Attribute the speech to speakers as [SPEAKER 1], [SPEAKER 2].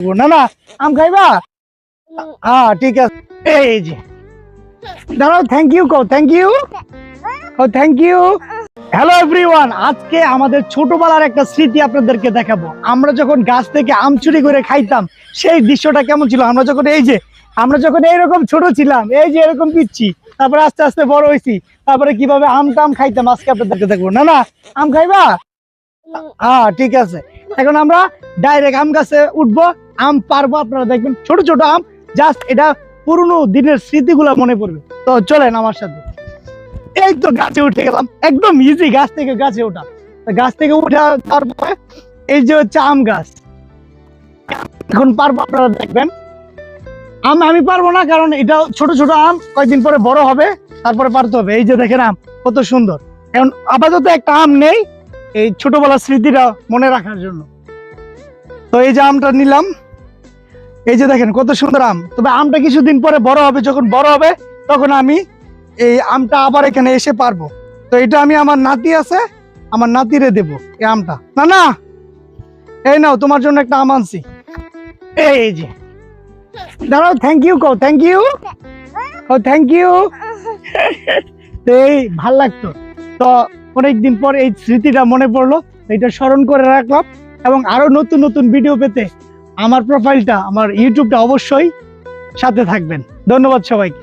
[SPEAKER 1] না না আম খাইবা? হ্যাঁ ঠিক আছে। এই যে দাঁড়াও, থ্যাংক ইউ কও, থ্যাংক ইউ ও, থ্যাংক ইউ। হ্যালো এভরিওয়ান, আজকে আমাদের ছোটবেলার একটা স্মৃতি আপনাদেরকে দেখাবো। আমরা যখন গাছ থেকে আম চুরি করে খাইতাম সেই দৃশ্যটা কেমন ছিল। আমরা যখন এইরকম ছোট ছিলাম, এই যে এরকম পিচ্ছি, তারপরে আস্তে আস্তে বড় হয়েছি, তারপরে কিভাবে আম টাম খাইতাম আজকে আপনাদেরকে দেখবো। না না আম খাইবা? হ্যাঁ ঠিক আছে। এখন আমরা ডাইরেক্ট আম গাছে উঠবো, আম পারবো, আপনারা দেখবেন ছোট ছোট আম। জাস্ট এটা পুরনো দিনের স্মৃতিগুলো মনে পড়বে। তো চলেন আমার সাথে। এই তো গাছে উঠে গেলাম, একদম ইজি গাছ থেকে গাছে ওঠা। গাছ থেকে উঠে তারপরে এই যে হচ্ছে আম গাছ। এখন পারবো, আপনারা দেখবেন। আমি পারবো না, কারণ এটা ছোট ছোট আম, কয়েকদিন পরে বড় হবে, তারপরে পারতে হবে। এই যে দেখেন আম কত সুন্দর। এখন আপাতত একটা আম নেই, এই ছোটবেলার স্মৃতিটা মনে রাখার জন্য। তো এই যে আমটা নিলাম, এই যে দেখেন কত সুন্দর আম। তবে আমটা কিছুদিন পরে বড় হবে, যখন বড় হবে তখন আমি এই আমটা আবার এখানে এসে পারবো। তো এটা আমি, আমার নাতি আছে, আমার নাতিরে দেবো এই আমটা। না না এই নাও, তোমার জন্য একটা আম আনছি। এই যে দাঁড়াও, থ্যাংক ইউ কও, থ্যাংক ইউ ও, থ্যাংক ইউ। এই ভাল লাগতো। তো অনেকদিন পর এই স্মৃতিটা মনে পড়লো, এটা স্মরণ করে রাখলাম। এবং আরো নতুন নতুন ভিডিও পেতে আমার প্রোফাইলটা, আমার ইউটিউবটা অবশ্যই সাথে থাকবেন। ধন্যবাদ সবাইকে।